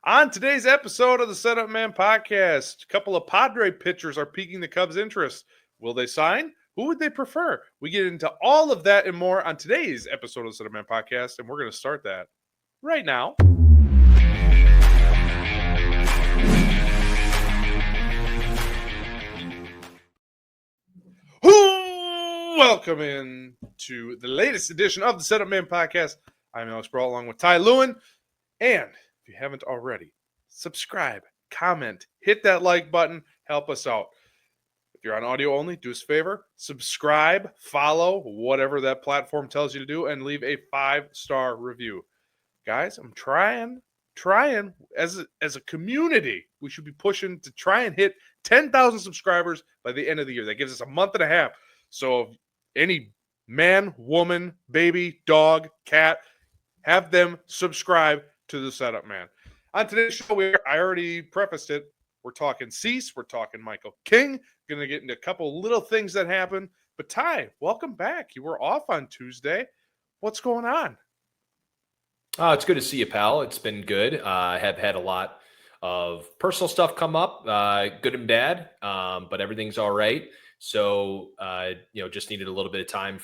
On today's episode of the Setup Man podcast, a couple of Padre pitchers are piquing the Cubs' interest. Will they sign? Who would they prefer? We get into all of that and more on today's episode of the Setup Man podcast, and we're going to start that right now. Welcome in to the latest edition of the Setup Man podcast. I'm Alex Brawl along with Ty Lewin. And if you haven't already, subscribe, comment, hit that like button, help us out. If you're on audio only, do us a favor, subscribe, follow, whatever that platform tells you to do, and leave a 5-star review. Guys, I'm trying as a community, we should be pushing to try and hit 10,000 subscribers by the end of the year. That gives us a month and a half. So if any man, woman, baby, dog, cat, have them subscribe to the Setup Man. On today's show, I already prefaced it. We're talking Cease. We're talking Michael King. Going to get into a couple little things that happened. But Ty, welcome back. You were off on Tuesday. What's going on? It's good to see you, pal. It's been good. I have had a lot of personal stuff come up, good and bad, but everything's all right. So, just needed a little bit of time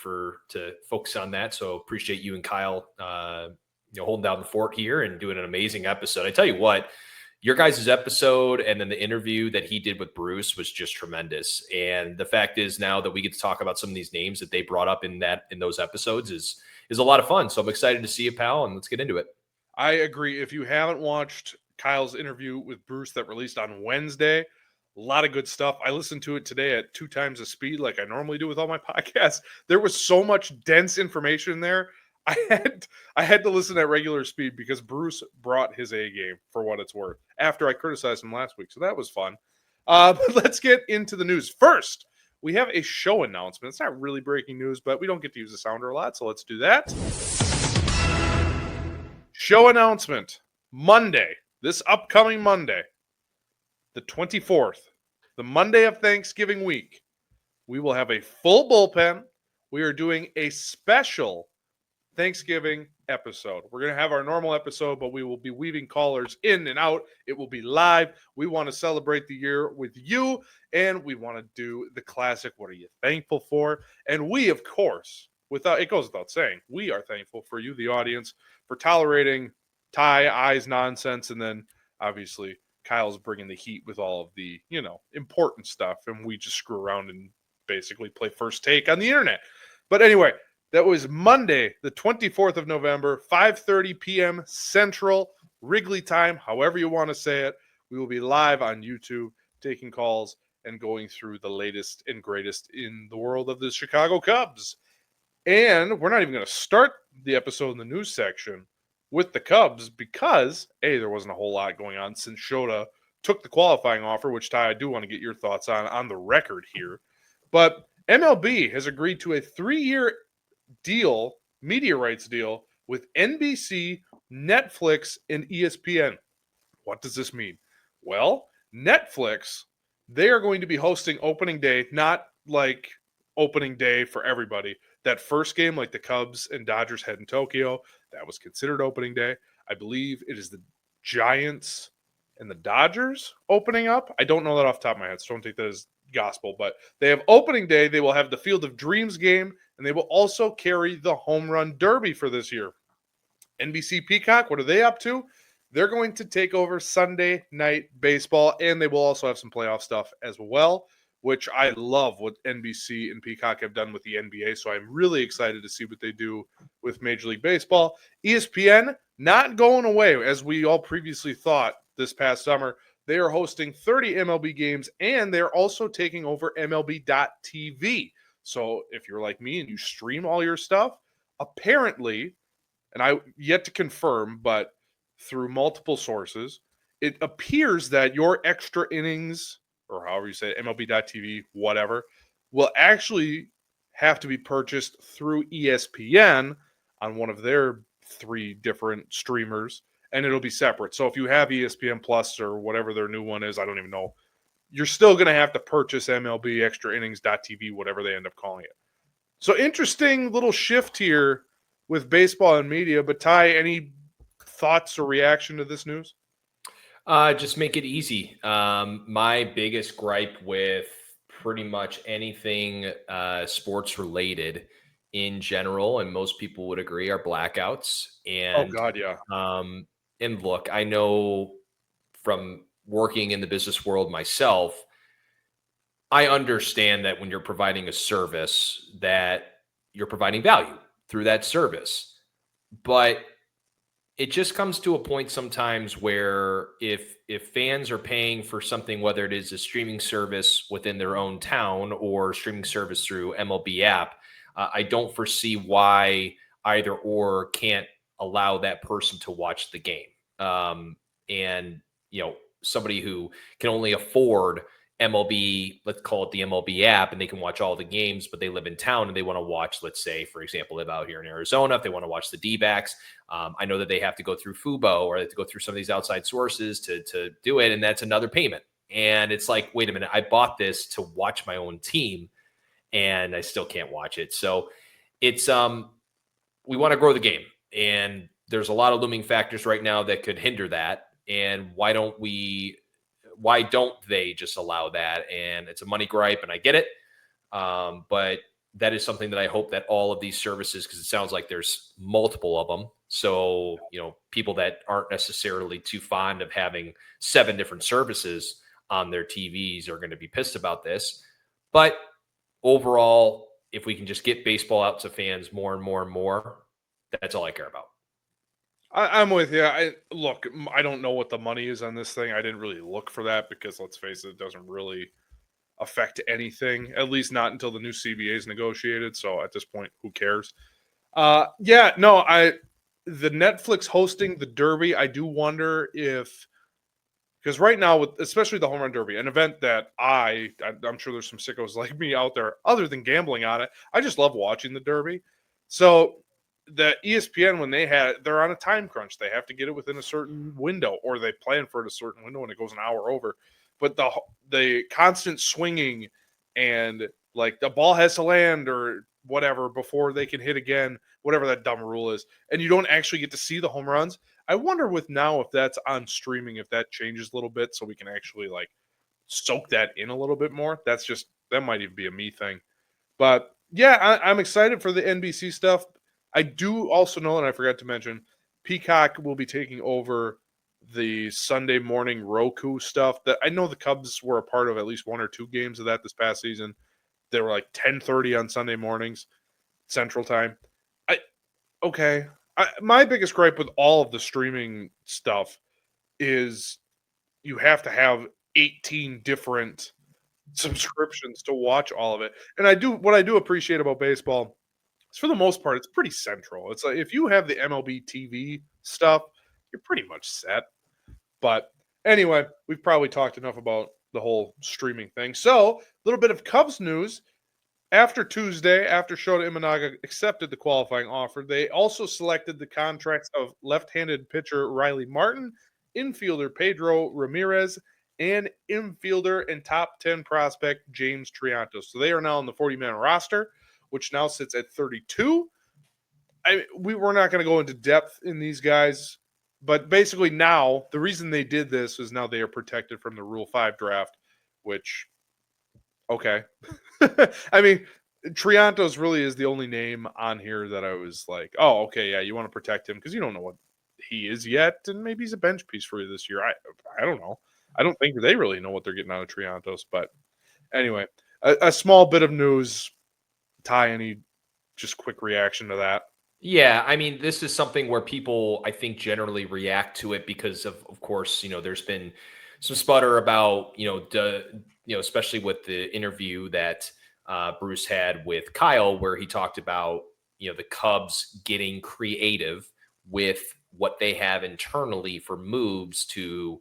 to focus on that. So appreciate you and Kyle, holding down the fort here and doing an amazing episode. I tell you what, your guys' episode and then the interview that he did with Bruce was just tremendous. And the fact is now that we get to talk about some of these names that they brought up in those episodes is a lot of fun. So I'm excited to see you, pal, and let's get into it. I agree. If you haven't watched Kyle's interview with Bruce that released on Wednesday, a lot of good stuff. I listened to it today at 2 times the speed like I normally do with all my podcasts. There was so much dense information there. I had to listen at regular speed because Bruce brought his A game for what it's worth after I criticized him last week. So that was fun. But let's get into the news. First, we have a show announcement. It's not really breaking news, but we don't get to use the sounder a lot, so let's do that. Show announcement. Monday, this upcoming Monday, the 24th, the Monday of Thanksgiving week, we will have a full bullpen. We are doing a special Thanksgiving episode. We're going to have our normal episode, but we will be weaving callers in and out. It will be live. We want to celebrate the year with you, and we want to do the classic, what are you thankful for? And we, of course, it goes without saying, we are thankful for you, the audience, for tolerating Ty I's nonsense, and then obviously Kyle's bringing the heat with all of the, important stuff, and we just screw around and basically play first take on the internet. But anyway, that was Monday, the 24th of November, 5:30 p.m. Central, Wrigley time, however you want to say it. We will be live on YouTube, taking calls and going through the latest and greatest in the world of the Chicago Cubs. And we're not even going to start the episode in the news section with the Cubs because, A, there wasn't a whole lot going on since Shota took the qualifying offer, which, Ty, I do want to get your thoughts on the record here. But MLB has agreed to a 3-year deal, media rights deal, with NBC, Netflix, and ESPN. What does this mean? Well, Netflix, they are going to be hosting opening day, not like opening day for everybody. That first game, like the Cubs and Dodgers had in Tokyo, that was considered opening day. I believe it is the Giants and the Dodgers opening up. I don't know that off the top of my head, so don't take that as gospel, but they have opening day. They will have the Field of Dreams game, and they will also carry the Home Run Derby for this year. NBC Peacock, what are they up to? They're going to take over Sunday Night Baseball, and they will also have some playoff stuff as well, which I love what NBC and Peacock have done with the NBA, so I'm really excited to see what they do with Major League Baseball. ESPN, not going away, as we all previously thought this past summer. They are hosting 30 MLB games, and they're also taking over MLB.TV. So if you're like me and you stream all your stuff, apparently, and I yet to confirm, but through multiple sources, it appears that your extra innings, or however you say it, MLB.TV, whatever, will actually have to be purchased through ESPN on one of their 3 different streamers, and it'll be separate. So if you have ESPN Plus or whatever their new one is, I don't even know, you're still going to have to purchase MLB Extra Innings.tv, whatever they end up calling it. So interesting little shift here with baseball and media. But Ty, any thoughts or reaction to this news? Just make it easy. My biggest gripe with pretty much anything sports related in general, and most people would agree, are blackouts. Oh God, yeah. Um, and look, I know from working in the business world myself, I understand that when you're providing a service, that you're providing value through that service. But it just comes to a point sometimes where if fans are paying for something, whether it is a streaming service within their own town or streaming service through MLB app, I don't foresee why either or can't allow that person to watch the game. And somebody who can only afford MLB, let's call it the MLB app, and they can watch all the games, but they live in town and they want to watch, let's say, for example, live out here in Arizona, if they want to watch the D-backs. I know that they have to go through Fubo or they have to go through some of these outside sources to do it, and that's another payment. And it's like, wait a minute, I bought this to watch my own team, and I still can't watch it. So it's we want to grow the game, and there's a lot of looming factors right now that could hinder that. And why don't they just allow that? And it's a money gripe, and I get it, but that is something that I hope that all of these services, because it sounds like there's multiple of them. So, people that aren't necessarily too fond of having 7 different services on their TVs are going to be pissed about this. But overall, if we can just get baseball out to fans more and more and more, that's all I care about. I'm with you. I don't know what the money is on this thing. I didn't really look for that because let's face it doesn't really affect anything, at least not until the new CBA is negotiated. So at this point, who cares? Yeah, no, the Netflix hosting the Derby, I do wonder if, because right now, with especially the Home Run Derby, an event that I'm sure there's some sickos like me out there, other than gambling on it, I just love watching the Derby. So the ESPN, when they're on a time crunch. They have to get it within a certain window, or they plan for it a certain window, and it goes an hour over. But the constant swinging and like the ball has to land or whatever before they can hit again, whatever that dumb rule is, and you don't actually get to see the home runs. I wonder with now if that's on streaming, if that changes a little bit so we can actually like soak that in a little bit more. That might even be a me thing. But yeah, I'm excited for the NBC stuff. I do also know, and I forgot to mention, Peacock will be taking over the Sunday morning Roku stuff. That I know the Cubs were a part of at least 1 or 2 games of that this past season. They were like 10:30 on Sunday mornings, Central Time. Okay. My biggest gripe with all of the streaming stuff is you have to have 18 different subscriptions to watch all of it. And what I do appreciate about baseball is for the most part, it's pretty central. It's like if you have the MLB TV stuff, you're pretty much set. But anyway, we've probably talked enough about the whole streaming thing. So, a little bit of Cubs news. After Tuesday, after Shota Imanaga accepted the qualifying offer, they also selected the contracts of left-handed pitcher Riley Martin, infielder Pedro Ramirez, and infielder and top 10 prospect James Triantos. So they are now on the 40-man roster, which now sits at 32. We're not going to go into depth in these guys, but basically now the reason they did this is now they are protected from the Rule 5 draft, which, okay. I mean, Triantos really is the only name on here that I was like, oh, okay, yeah, you want to protect him because you don't know what he is yet, and maybe he's a bench piece for you this year. I don't know. I don't think they really know what they're getting out of Triantos, but anyway, a small bit of news. Ty, any just quick reaction to that? Yeah, I mean, this is something where people, I think, generally react to it because of course, there's been some sputter about, especially with the interview that Bruce had with Kyle, where he talked about, the Cubs getting creative with what they have internally for moves to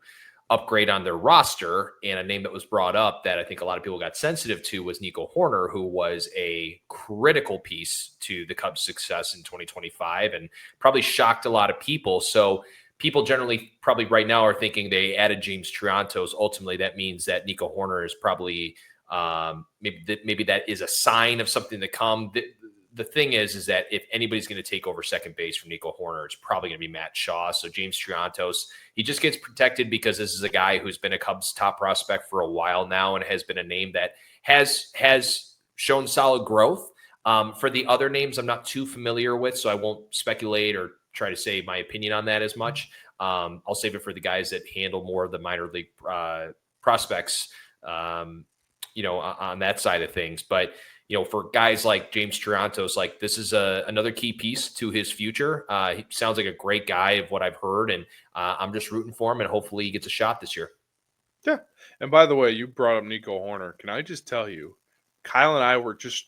upgrade on their roster. And a name that was brought up that I think a lot of people got sensitive to was Nico Horner, who was a critical piece to the Cubs' success in 2025 and probably shocked a lot of people. So people generally probably right now are thinking they added James Triantos. Ultimately, that means that Nico Horner is probably maybe that is a sign of something to come. the thing is that if anybody's going to take over second base from Nico Horner, it's probably going to be Matt Shaw. So James Triantos, he just gets protected because this is a guy who's been a Cubs top prospect for a while now and has been a name that has shown solid growth. For the other names, I'm not too familiar with, so I won't speculate or try to say my opinion on that as much. I'll save it for the guys that handle more of the minor league prospects, on that side of things. But for guys like James Triantos, like this is another key piece to his future. He sounds like a great guy of what I've heard, and I'm just rooting for him, and hopefully he gets a shot this year. Yeah. And by the way, you brought up Nico Horner. Can I just tell you, Kyle and I were just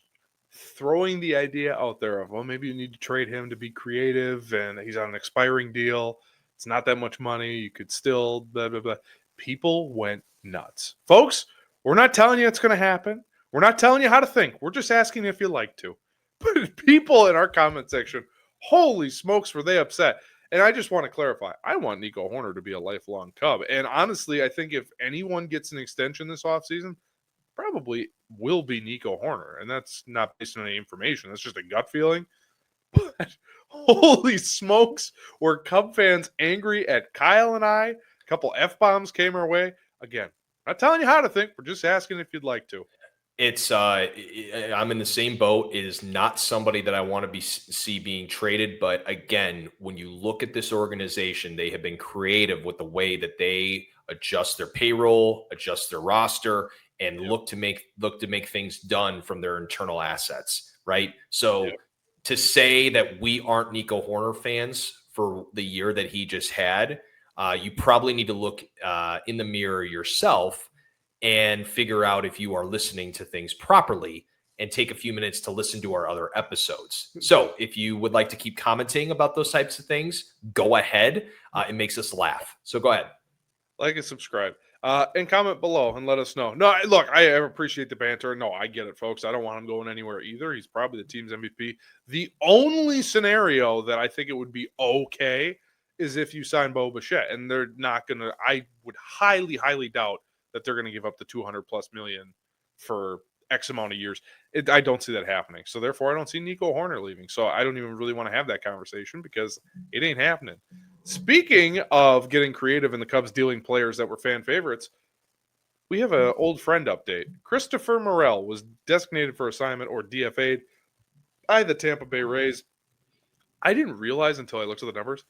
throwing the idea out there of, well, maybe you need to trade him to be creative, and he's on an expiring deal. It's not that much money. You could still blah, blah, blah. People went nuts. Folks, we're not telling you it's going to happen. We're not telling you how to think. We're just asking if you like to. But people in our comment section, holy smokes, were they upset. And I just want to clarify, I want Nico Horner to be a lifelong Cub. And honestly, I think if anyone gets an extension this offseason, probably will be Nico Horner. And that's not based on any information. That's just a gut feeling. But holy smokes, were Cub fans angry at Kyle and I? A couple F-bombs came our way. Again, not telling you how to think. We're just asking if you'd like to. It's I'm in the same boat. It is not somebody that I want to see being traded. But again, when you look at this organization, they have been creative with the way that they adjust their payroll, adjust their roster, and look to make things done from their internal assets. Right. So to say that we aren't Nico Horner fans for the year that he just had, you probably need to look in the mirror yourself and figure out if you are listening to things properly, and take a few minutes to listen to our other episodes. So if you would like to keep commenting about those types of things, go ahead. It makes us laugh. So go ahead. Like and subscribe. And comment below and let us know. No, look, I appreciate the banter. No, I get it, folks. I don't want him going anywhere either. He's probably the team's MVP. The only scenario that I think it would be okay is if you sign Bo Bichette, and they're not going to – I would highly, highly doubt that they're going to give up the $200+ million for X amount of years. I don't see that happening. So, therefore, I don't see Nico Horner leaving. So, I don't even really want to have that conversation because it ain't happening. Speaking of getting creative in the Cubs dealing players that were fan favorites, we have an old friend update. Christopher Morel was designated for assignment or DFA'd by the Tampa Bay Rays. I didn't realize until I looked at the numbers,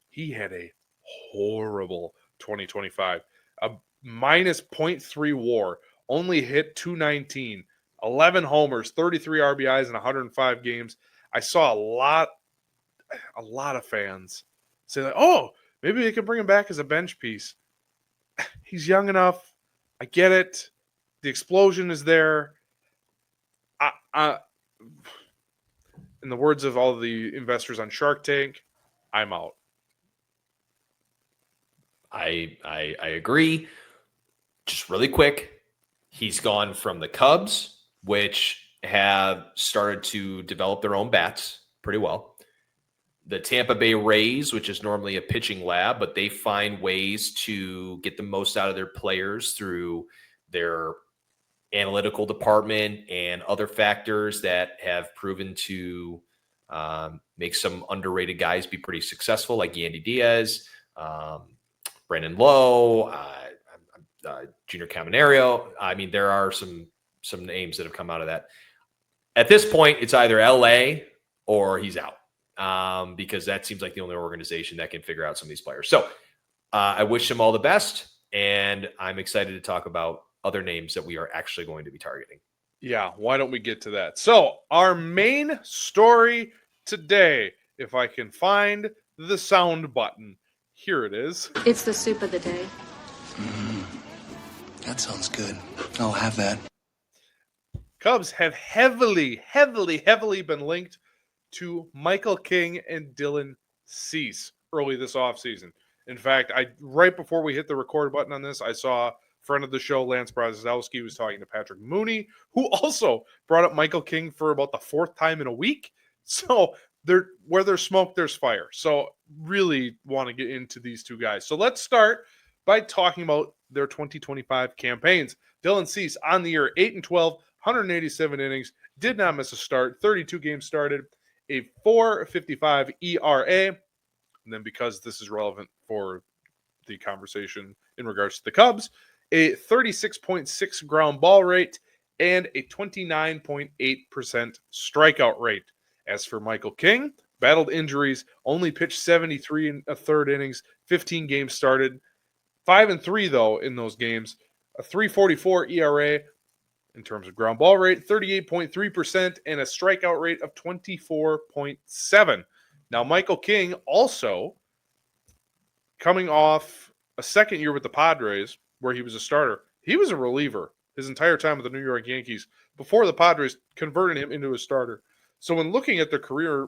he had a horrible 2025. A minus 0.3 WAR, only hit 219, 11 homers, 33 RBIs in 105 games. I saw a lot of fans say like, oh, maybe they can bring him back as a bench piece. He's young enough. I get it. The explosion is there. In the words of all the investors on Shark Tank, I'm out. I agree. Just really quick, he's gone from the Cubs, which have started to develop their own bats pretty well. The Tampa Bay Rays, which is normally a pitching lab, but they find ways to get the most out of their players through their analytical department and other factors that have proven to make some underrated guys be pretty successful, like Yandy Diaz, Brandon Lowe, Junior Caminero. I mean, there are some names that have come out of that. At this point, it's either LA or he's out, because that seems like the only organization that can figure out some of these players. So I wish him all the best, and I'm excited to talk about other names that we are actually going to be targeting. Yeah, why don't we get to that? So our main story today, if I can find the sound button, here it is. It's the soup of the day. That sounds good. I'll have that. Cubs have heavily been linked to Michael King and Dylan Cease early this offseason. In fact, right before we hit the record button on this, I saw friend of the show, Lance Brazowski, was talking to Patrick Mooney, who also brought up Michael King for about the fourth time in a week. So where there's smoke, there's fire. So really want to get into these two guys. So let's start by talking about their 2025 campaigns. Dylan Cease on the year, 8-12, 187 innings, did not miss a start, 32 games started, a 4.55 ERA. And then because this is relevant for the conversation in regards to the Cubs, a 36.6 ground ball rate and a 29.8% strikeout rate. As for Michael King, battled injuries, only pitched 73 and a third innings, 15 games started, 5-3 though in those games, a 3.44 ERA in terms of ground ball rate, 38.3%, and a strikeout rate of 24.7. Now, Michael King also coming off a second year with the Padres where he was a starter. He was a reliever his entire time with the New York Yankees before the Padres converted him into a starter. So when looking at their career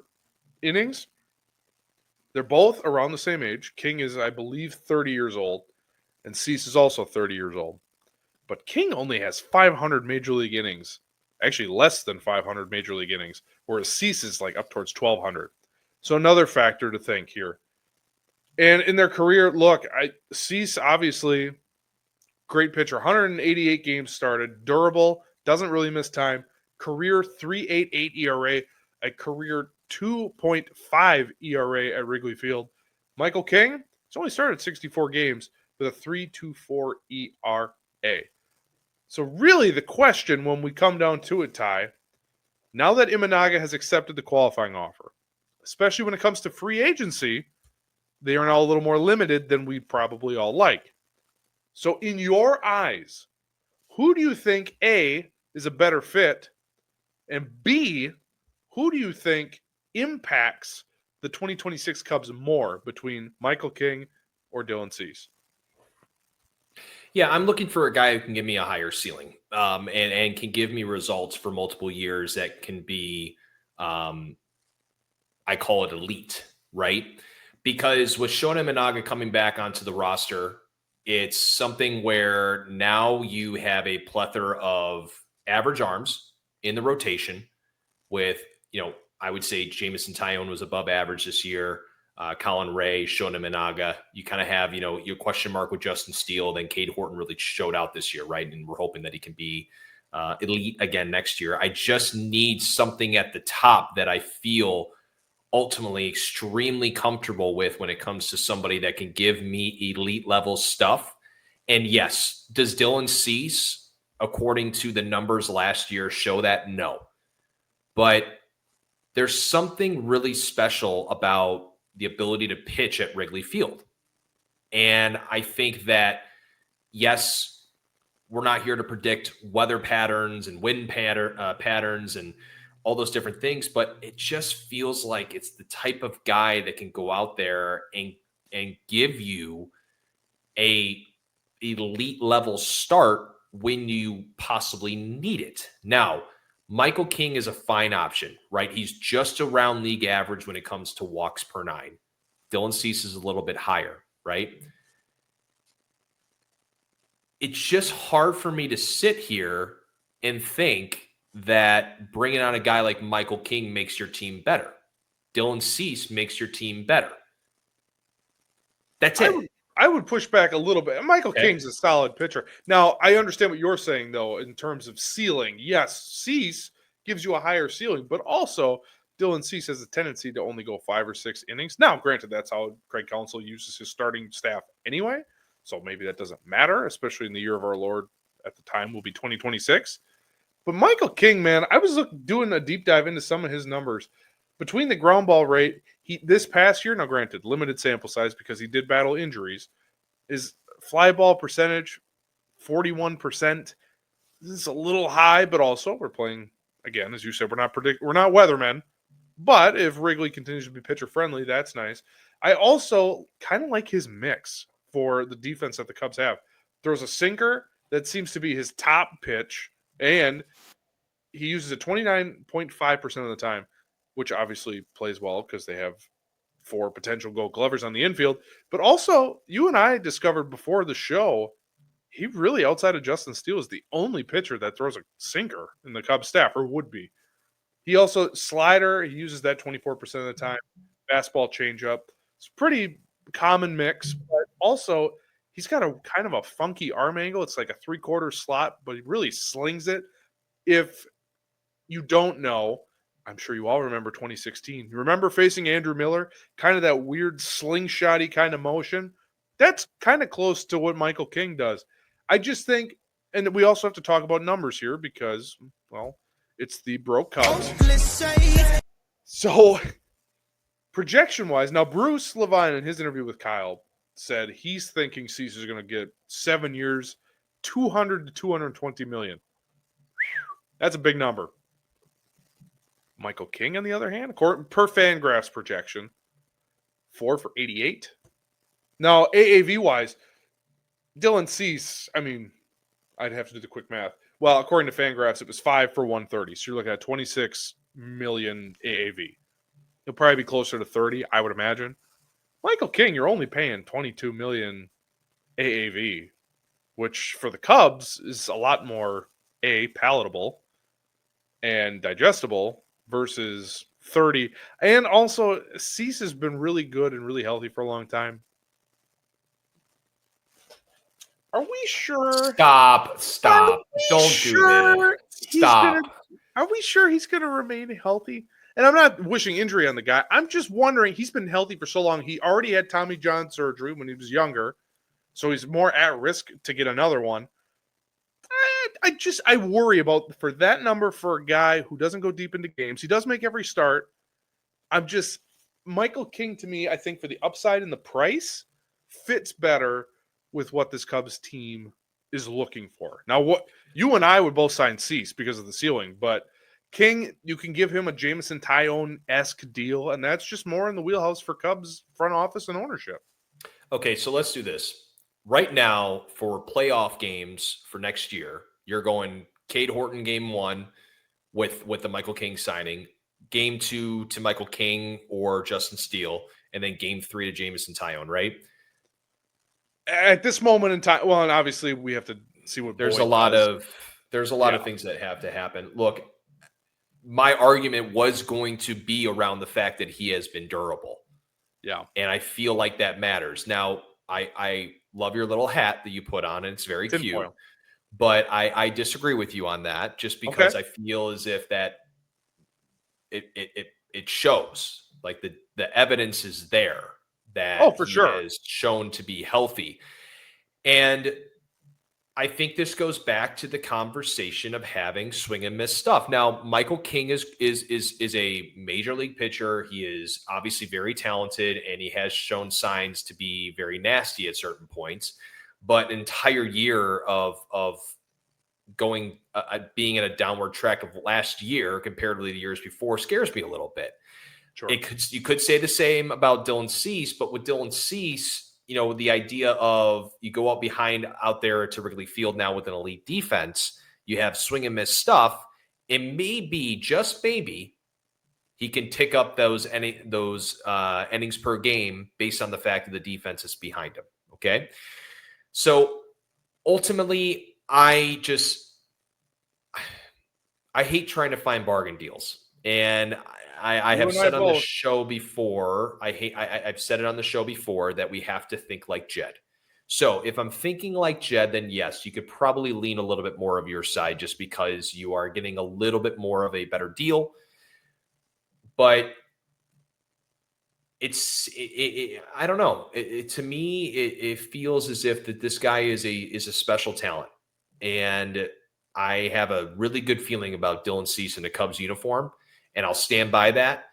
innings, they're both around the same age. King is, I believe, 30 years old, and Cease is also 30 years old. But King only has 500 major league innings, actually less than 500 major league innings, whereas Cease is like up towards 1,200. So another factor to think here. And in their career, look, Cease obviously great pitcher, 188 games started, durable, doesn't really miss time. Career 3.88 ERA, a career 2.5 ERA at Wrigley Field. Michael King, he's only started 64 games with a 3.24 ERA. So really the question when we come down to it, Ty, now that Imanaga has accepted the qualifying offer, especially when it comes to free agency, they are now a little more limited than we probably all like. So in your eyes, who do you think A is a better fit? And B, who do you think impacts the 2026 Cubs more between Michael King or Dylan Cease? Yeah, I'm looking for a guy who can give me a higher ceiling, and can give me results for multiple years that can be, I call it elite, right? Because with Shona Minaga coming back onto the roster, it's something where now you have a plethora of average arms in the rotation with, I would say Jameson Tyone was above average this year. Colin Ray, Shona Minaga. You kind of have, your question mark with Justin Steele. Then Cade Horton really showed out this year, right? And we're hoping that he can be elite again next year. I just need something at the top that I feel ultimately extremely comfortable with when it comes to somebody that can give me elite level stuff. And yes, does Dylan Cease, according to the numbers last year, show that? No. But there's something really special about the ability to pitch at Wrigley Field. And I think that, yes, we're not here to predict weather patterns and wind patterns and all those different things, but it just feels like it's the type of guy that can go out there and give you a elite level start when you possibly need it. Now, Michael King is a fine option, right? He's just around league average when it comes to walks per nine. Dylan Cease is a little bit higher, right? It's just hard for me to sit here and think that bringing on a guy like Michael King makes your team better. Dylan Cease makes your team better. That's it. I would push back a little bit. Michael King's a solid pitcher. Now, I understand what you're saying, though, in terms of ceiling. Yes, Cease gives you a higher ceiling, but also Dylan Cease has a tendency to only go 5 or 6 innings. Now, granted, that's how Craig Counsell uses his starting staff anyway, so maybe that doesn't matter, especially in the year of our Lord at the time will be 2026. But Michael King, man, I was doing a deep dive into some of his numbers. Between the ground ball rate, this past year, now granted, limited sample size because he did battle injuries, his fly ball percentage, 41%. This is a little high, but also we're playing, again, as you said, we're not weathermen. But if Wrigley continues to be pitcher friendly, that's nice. I also kind of like his mix for the defense that the Cubs have. There's a sinker that seems to be his top pitch, and he uses it 29.5% of the time, which obviously plays well because they have 4 potential Gold Glovers on the infield. But also, you and I discovered before the show, he really, outside of Justin Steele, is the only pitcher that throws a sinker in the Cubs staff, or would be. He also, slider, he uses that 24% of the time. Fastball changeup. It's a pretty common mix, but also he's got a kind of a funky arm angle. It's like a 3/4 slot, but he really slings it. If you don't know. I'm sure you all remember 2016. You remember facing Andrew Miller, kind of that weird slingshotty kind of motion? That's kind of close to what Michael King does. I just think, and we also have to talk about numbers here because, well, it's the broke Cubs. So, projection wise, now Bruce Levine in his interview with Kyle said he's thinking Cease is going to get 7 years, 200 to 220 million. That's a big number. Michael King, on the other hand, per Fangraphs projection, 4 for 88. Now, AAV wise, Dylan Cease, I mean, I'd have to do the quick math. Well, according to Fangraphs, it was 5 for 130. So you're looking at 26 million AAV. He'll probably be closer to 30, I would imagine. Michael King, you're only paying 22 million AAV, which for the Cubs is a lot more palatable and digestible versus 30. And also, Cease has been really good and really healthy for a long time. Are we sure? Stop. Don't do this. Stop. Are we sure he's going to remain healthy? And I'm not wishing injury on the guy. I'm just wondering, he's been healthy for so long. He already had Tommy John surgery when he was younger, so he's more at risk to get another one. I worry about for that number for a guy who doesn't go deep into games. He does make every start. Michael King, to me, I think for the upside and the price, fits better with what this Cubs team is looking for. Now, what you and I would both sign Cease because of the ceiling, but King, you can give him a Jameson Taillon-esque deal, and that's just more in the wheelhouse for Cubs front office and ownership. Okay, so let's do this. Right now, for playoff games for next year, you're going Cade Horton game 1 with the Michael King signing, game 2 to Michael King or Justin Steele, and then game 3 to Jameson Taillon, right? At this moment in time, well, and obviously we have to see what there's Boyd a lot does. of things that have to happen. Look, my argument was going to be around the fact that he has been durable. Yeah. And I feel like that matters. Now, I love your little hat that you put on, and it's very cute. Foil. But I disagree with you on that, just because I feel as if that it shows, like the evidence is there that for sure is shown to be healthy. And I think this goes back to the conversation of having swing and miss stuff. Now, Michael King is a major league pitcher. He is obviously very talented, and he has shown signs to be very nasty at certain points. But an entire year of going being in a downward track of last year comparatively to years before scares me a little bit. Sure. You could say the same about Dylan Cease, but with Dylan Cease, the idea of you go out there to Wrigley Field now with an elite defense, you have swing and miss stuff, and maybe, just maybe, he can tick up those innings per game based on the fact that the defense is behind him. Okay. So ultimately, I hate trying to find bargain deals. And I have said on the show before, I've said it on the show before that we have to think like Jed. So if I'm thinking like Jed, then yes, you could probably lean a little bit more of your side just because you are getting a little bit more of a better deal. But I don't know. To me, it feels as if that this guy is a special talent. And I have a really good feeling about Dylan Cease in the Cubs uniform. And I'll stand by that.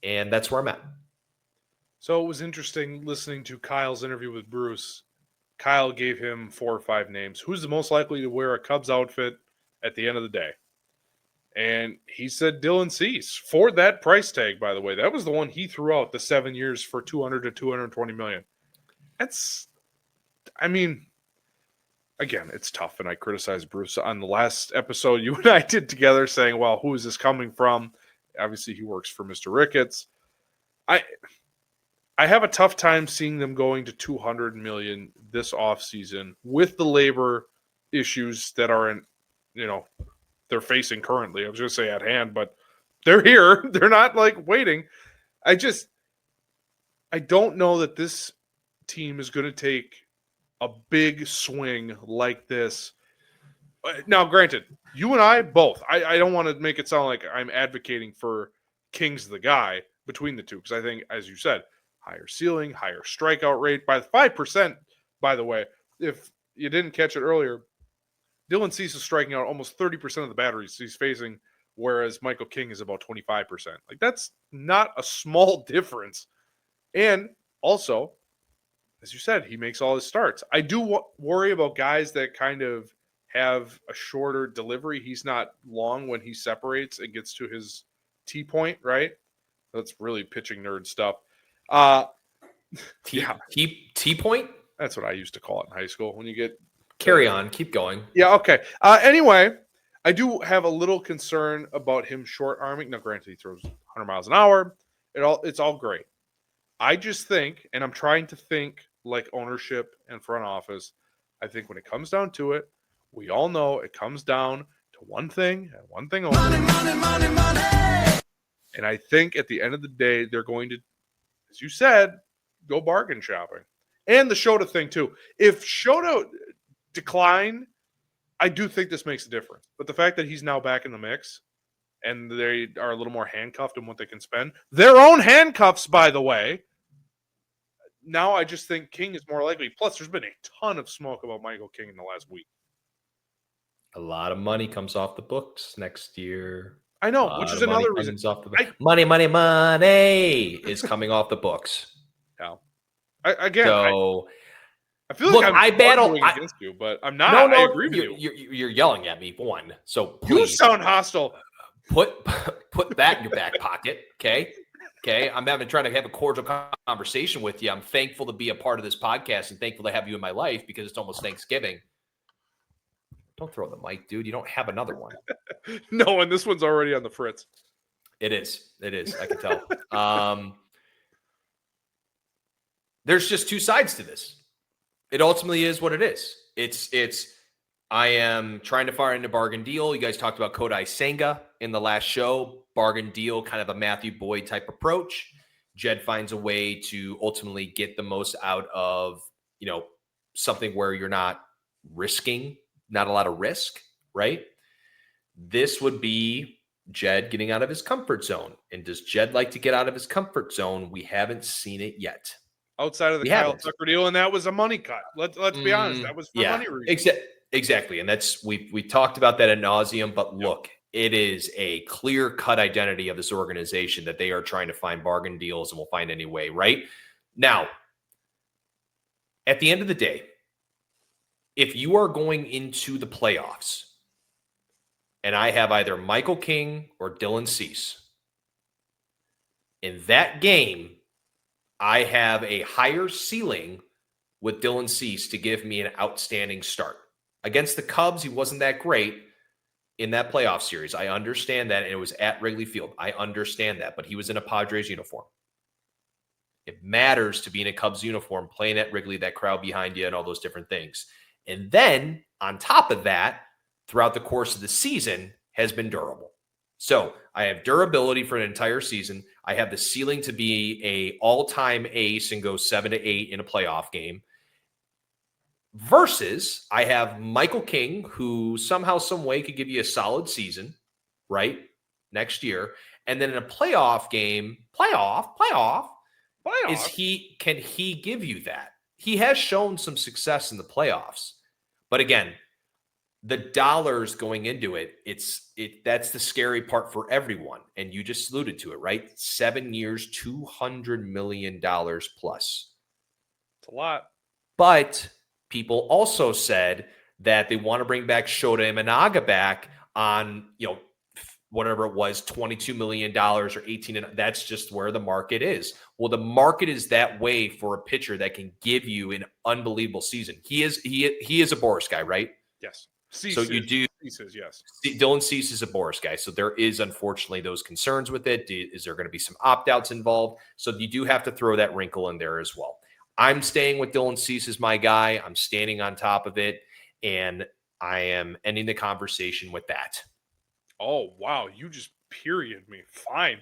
And that's where I'm at. So it was interesting listening to Kyle's interview with Bruce. Kyle gave him 4 or 5 names. Who's the most likely to wear a Cubs outfit at the end of the day? And he said Dylan Cease for that price tag, by the way. That was the one he threw out, the 7 years for 200 to 220 million. Again, it's tough, and I criticized Bruce on the last episode you and I did together saying, well, who is this coming from? Obviously, he works for Mr. Ricketts. I have a tough time seeing them going to 200 million this offseason with the labor issues that are they're facing currently. I was going to say at hand, but they're here. They're not waiting. I don't know that this team is going to take a big swing like this. Now, granted, you and I both. I don't want to make it sound like I'm advocating for King's the guy between the two, because I think, as you said, higher ceiling, higher strikeout rate by 5%. By the way, if you didn't catch it earlier, Dylan Cease is striking out almost 30% of the batteries he's facing, whereas Michael King is about 25%. Like, that's not a small difference. And also, as you said, he makes all his starts. I do worry about guys that kind of have a shorter delivery. He's not long when he separates and gets to his T point, right? That's really pitching nerd stuff. T point? That's what I used to call it in high school when you get... Carry on. Keep going. Yeah, okay. Anyway, I do have a little concern about him short arming. Now, granted, he throws 100 miles an hour. It's all great. I just think, and I'm trying to think like ownership and front office, I think when it comes down to it, we all know it comes down to one thing and one thing only. Money. And I think at the end of the day, they're going to, as you said, go bargain shopping. And the Shota thing, too. If Shota decline, I do think this makes a difference. But the fact that he's now back in the mix and they are a little more handcuffed in what they can spend, their own handcuffs, by the way, now I just think King is more likely. Plus, there's been a ton of smoke about Michael King in the last week. A lot of money comes off the books next year. I know, which is another reason. Money is coming off the books. Yeah. I feel look, like I battle against you, but I'm not. No, I agree with you. You're yelling at me. One, so please, you sound hostile. Put that in your back pocket, okay? Okay, I'm trying to have a cordial conversation with you. I'm thankful to be a part of this podcast and thankful to have you in my life because it's almost Thanksgiving. Don't throw the mic, dude. You don't have another one. No, and this one's already on the fritz. It is. I can tell. There's just two sides to this. It ultimately is what it is. It's. I am trying to find a bargain deal. You guys talked about Kodai Senga in the last show. Bargain deal, kind of a Matthew Boyd type approach. Jed finds a way to ultimately get the most out of, something where you're not risking, not a lot of risk, right? This would be Jed getting out of his comfort zone. And does Jed like to get out of his comfort zone? We haven't seen it yet. Outside of the Kyle Tucker deal, and that was a money cut. Let's be honest. That was for money reasons. Exactly. And that's we talked about that ad nauseum, but look, it is a clear-cut identity of this organization that they are trying to find bargain deals and will find any way, right? Now, at the end of the day, if you are going into the playoffs and I have either Michael King or Dylan Cease, in that game, I have a higher ceiling with Dylan Cease to give me an outstanding start. Against the Cubs, he wasn't that great in that playoff series. I understand that, and it was at Wrigley Field. I understand that, but he was in a Padres uniform. It matters to be in a Cubs uniform, playing at Wrigley, that crowd behind you, and all those different things. And then, on top of that, throughout the course of the season, has been durable. So I have durability for an entire season. I have the ceiling to be a all-time ace and go 7-8 in a playoff game. Versus I have Michael King, who somehow, some way could give you a solid season, right? Next year. And then in a playoff game, playoff. Can he give you that? He has shown some success in the playoffs. But again, the dollars going into it, that's the scary part for everyone. And you just alluded to it, right? 7 years, $200 million plus. It's a lot. But people also said that they want to bring back Shota Imanaga back on, whatever it was, $22 million or 18. And that's just where the market is. Well, the market is that way for a pitcher that can give you an unbelievable season. He is a Boris guy, right? Yes. Yes. Dylan Cease is a Boris guy. So there is, unfortunately, those concerns with it. Is there going to be some opt-outs involved? So you do have to throw that wrinkle in there as well. I'm staying with Dylan Cease as my guy. I'm standing on top of it, and I am ending the conversation with that. Oh, wow. You just period me. Fine.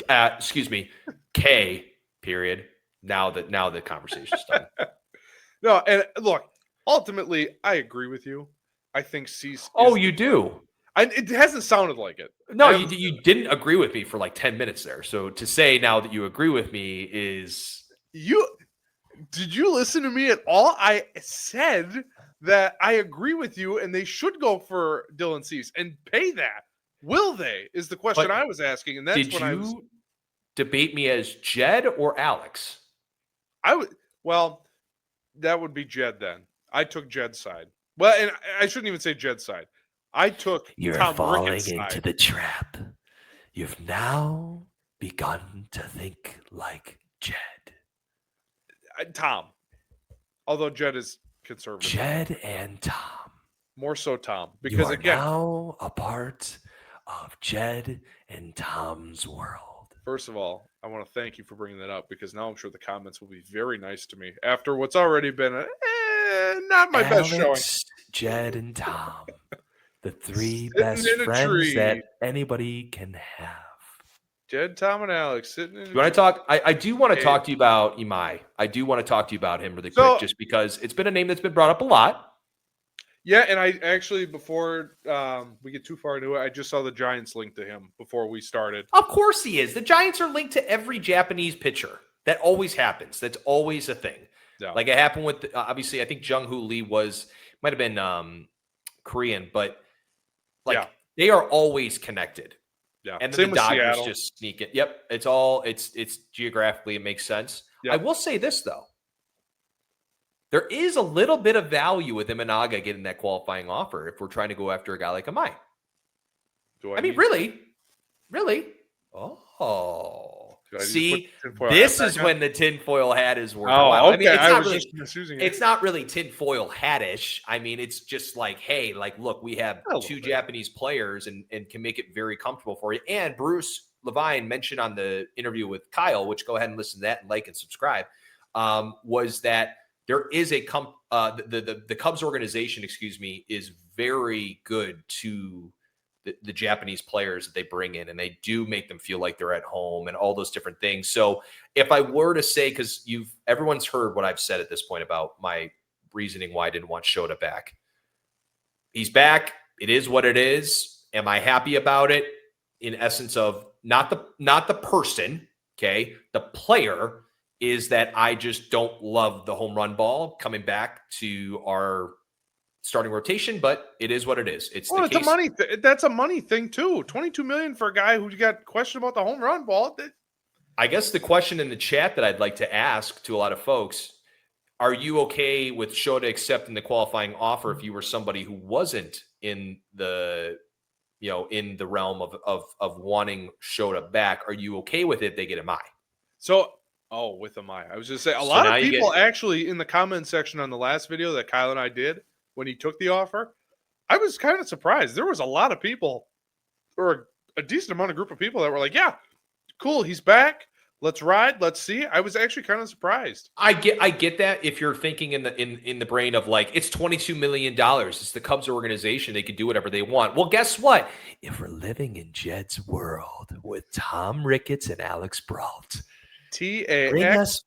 Excuse me. K, period. Now the conversation's done. No, and look, ultimately, I agree with you. I think Cease. Oh, you do? It hasn't sounded like it. No, you didn't agree with me for like 10 minutes there. So to say now that you agree with me is Did you listen to me at all? I said that I agree with you, and they should go for Dylan Cease and pay that. Will they? Is the question But I was asking, and that's did when I was. you debate me as Jed or Alex? Well, that would be Jed then. I took Jed's side. Well, and I shouldn't even say Jed's side. I took You're Tom falling Ricketts' into side. the trap. You've now begun to think like Jed. Tom. Although Jed is conservative. Jed and Tom. More so Tom. You Because are again, now a part of Jed and Tom's world. first of all, I want to thank you for bringing that up because now I'm sure the comments will be very nice to me after what's already been not my best showing. Alex, Jed, and Tom. The three Sitting best in a friends tree. that anybody can have. Jed, Tom, and Alex sitting in. You want to talk? I do want to talk to you about Imai. I do want to talk to you about him really quick, just because it's been a name that's been brought up a lot. Yeah, and I actually, before we get too far into it, I just saw the Giants link to him before we started. Of course he is. The Giants are linked to every Japanese pitcher. That always happens. That's always a thing. Yeah. Like it happened with, obviously, I think Jung-Hoo Lee might have been Korean, but they are always connected. Yeah. And then Same the with Dodgers Seattle. just sneak it. Yep. It's geographically, it makes sense. Yep. I will say this, though. There is a little bit of value with Imanaga getting that qualifying offer if we're trying to go after a guy like Imai. I mean, really? Oh. See, this is when the tinfoil hat is worthwhile. Oh, okay. I mean, it's I not was really, just misusing it. it's not really tinfoil hat-ish. I mean, it's just like, hey, like, look, we have two Japanese players and can make it very comfortable for you. And Bruce Levine mentioned on the interview with Kyle, which go ahead and listen to that and like and subscribe, was that there is the Cubs organization, is very good to the Japanese players that they bring in, and they do make them feel like they're at home and all those different things. So if I were to say, because everyone's heard what I've said at this point about my reasoning why I didn't want Shota back. He's back. It is what it is. Am I happy about it? In essence of not the person, okay? The player is that I just don't love the home run ball coming back to our starting rotation, but it is what it is. It's a money. That's a money thing too. $22 million for a guy who got questioned about the home run ball. I guess the question in the chat that I'd like to ask to a lot of folks: are you okay with Shota accepting the qualifying offer if you were somebody who wasn't in the realm of wanting Shota back? Are you okay with it? They get Imai. So, with Imai, I was just saying a lot of people actually in the comment section on the last video that Kyle and I did when he took the offer, I was kind of surprised. There was a lot of people, or a decent amount of group of people that were like, yeah, cool, he's back. Let's ride. Let's see. I was actually kind of surprised. I get that if you're thinking in the brain of like, it's $22 million. It's the Cubs organization. They can do whatever they want. Well, guess what? If we're living in Jed's world with Tom Ricketts and Alex Brault, TAXING.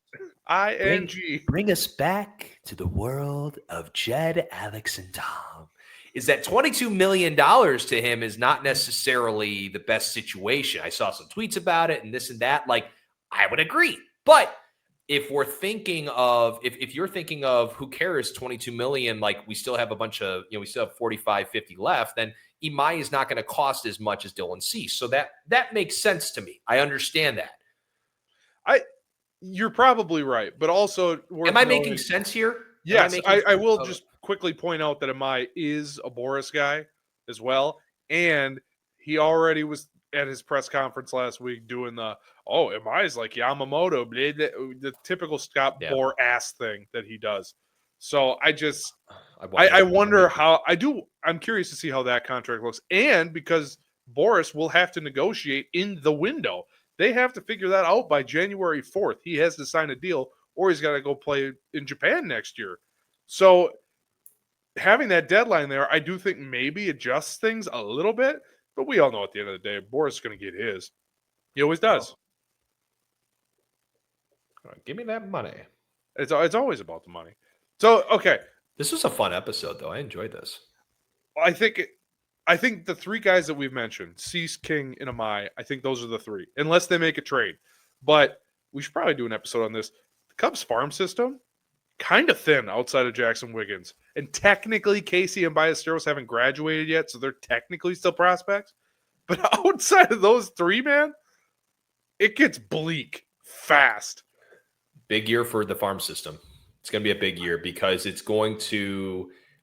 Bring us back to the world of Jed, Alex, and Tom. Is that $22 million to him is not necessarily the best situation. I saw some tweets about it and this and that. Like, I would agree. But if we're thinking of, if you're thinking of who cares, 22 million, like we still have a bunch of, we still have 45, 50 left, then Imai is not going to cost as much as Dylan Cease. So that makes sense to me. I understand that. You're probably right, but also am I making sense here? Yes, I will just quickly point out that Imai is a Boris guy as well, and he already was at his press conference last week doing Imai's like Yamamoto, the typical Scott Boras ass thing that he does. So I wonder how I'm curious to see how that contract looks, and because Boris will have to negotiate in the window. They have to figure that out by January 4th. He has to sign a deal or he's got to go play in Japan next year. So having that deadline there, I do think maybe adjusts things a little bit, but we all know at the end of the day, Boris is going to get his. He always does. Give me that money. It's always about the money. So, okay. This was a fun episode, though. I enjoyed this. I think the three guys that we've mentioned, Cease, King, and Amai, I think those are the three, unless they make a trade. But we should probably do an episode on this. The Cubs farm system, kind of thin outside of Jackson Wiggins. And technically, Casey and Ballesteros haven't graduated yet, so they're technically still prospects. But outside of those three, man, it gets bleak fast. Big year for the farm system. It's going to be a big year because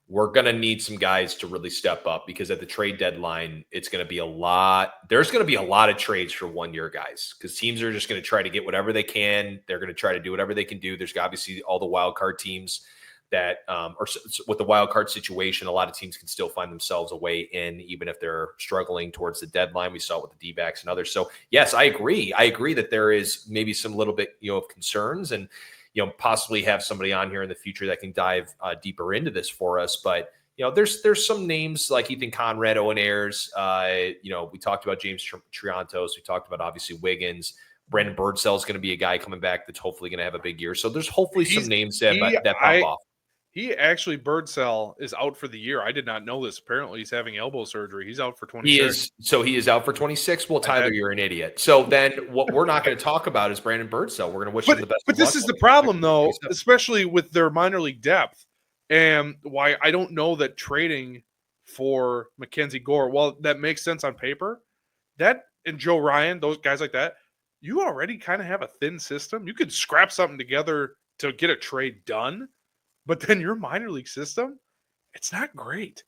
we're going to need some guys to really step up, because at the trade deadline, it's going to be there's going to be a lot of trades for 1 year guys, because teams are just going to try to get whatever they can. They're going to try to do whatever they can do. There's obviously all the wild card teams that or with the wild card situation, a lot of teams can still find themselves a way in, even if they're struggling towards the deadline. We saw it with the D-backs and others. So yes, I agree. I agree that there is maybe some little bit, of concerns, and, possibly have somebody on here in the future that can dive deeper into this for us. But, there's some names like Ethan Conrad, Owen Ayers. We talked about James Triantos. We talked about obviously Wiggins. Brandon Birdsell is going to be a guy coming back that's hopefully going to have a big year. So there's hopefully some names that pop off. He actually, Birdsell is out for the year. I did not know this. Apparently, he's having elbow surgery. He's out for 26. He is out for 26. Well, Tyler, you're an idiot. So then what we're not going to talk about is Brandon Birdsell. We're going to wish him the best. But this is the problem, though, especially with their minor league depth, and why I don't know that trading for Mackenzie Gore, well, that makes sense on paper. That and Joe Ryan, those guys like that, you already kind of have a thin system. You could scrap something together to get a trade done. But then your minor league system, it's not great.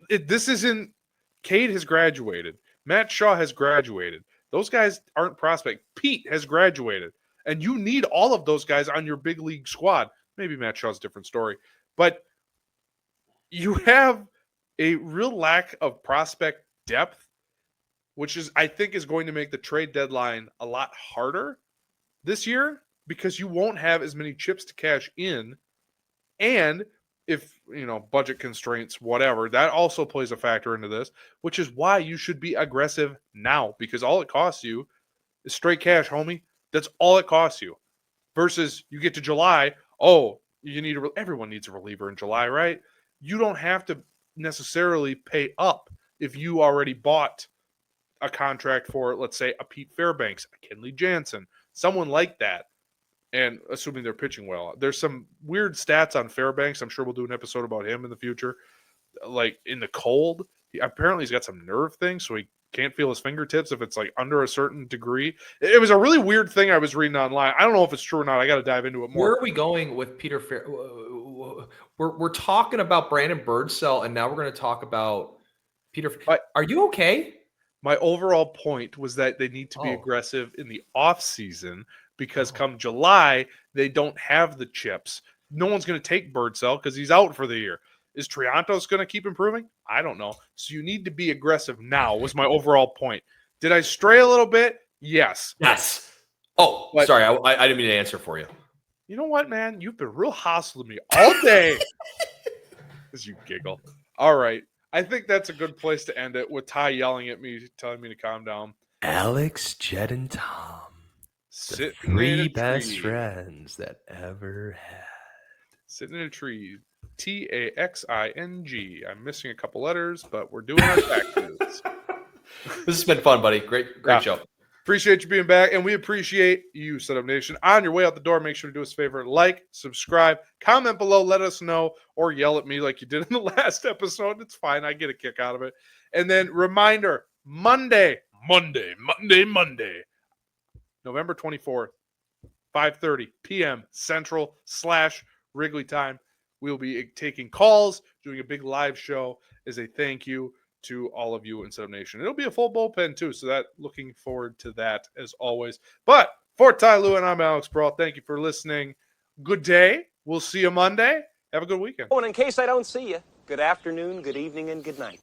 This isn't – Cade has graduated. Matt Shaw has graduated. Those guys aren't prospect. Pete has graduated. And you need all of those guys on your big league squad. Maybe Matt Shaw's a different story. But you have a real lack of prospect depth, which I think is going to make the trade deadline a lot harder this year, because you won't have as many chips to cash in. And if, budget constraints, whatever, that also plays a factor into this, which is why you should be aggressive now, because all it costs you is straight cash, homie. That's all it costs you. Versus you get to July, everyone needs a reliever in July, right? You don't have to necessarily pay up if you already bought a contract for, let's say, a Pete Fairbanks, a Kenley Jansen, someone like that. And assuming they're pitching well. There's some weird stats on Fairbanks. I'm sure we'll do an episode about him in the future. Like in the cold, apparently he's got some nerve things, so he can't feel his fingertips if it's like under a certain degree. It was a really weird thing I was reading online. I don't know if it's true or not. I got to dive into it more. Where are we going with Peter Fair? We're talking about Brandon Birdsell, and now we're going to talk about Peter. Are you okay? My overall point was that they need to be aggressive in the off season, because come July, they don't have the chips. No one's going to take Birdsell because he's out for the year. Is Triantos going to keep improving? I don't know. So you need to be aggressive now, was my overall point. Did I stray a little bit? Yes. Yes. Oh, but, sorry. I didn't mean to answer for you. You know what, man? You've been real hostile to me all day. As you giggle. All right. I think that's a good place to end it, with Ty yelling at me, telling me to calm down. Alex, Jed, and Tom. The three best friends that ever had. Sitting in a tree. Taxing. I'm missing a couple letters, but we're doing our taxes. This has been fun, buddy. Great show. Appreciate you being back, and we appreciate you, Setup Nation. On your way out the door, make sure to do us a favor. Like, subscribe, comment below, let us know, or yell at me like you did in the last episode. It's fine. I get a kick out of it. And then reminder, Monday, November 24th, 5:30 p.m. Central / Wrigley time. We'll be taking calls, doing a big live show as a thank you to all of you in Setup Nation. It'll be a full bullpen too, so looking forward to that as always. But for Ty Lue and I'm Alex Brawl, thank you for listening. Good day. We'll see you Monday. Have a good weekend. Oh, and in case I don't see you, good afternoon, good evening, and good night.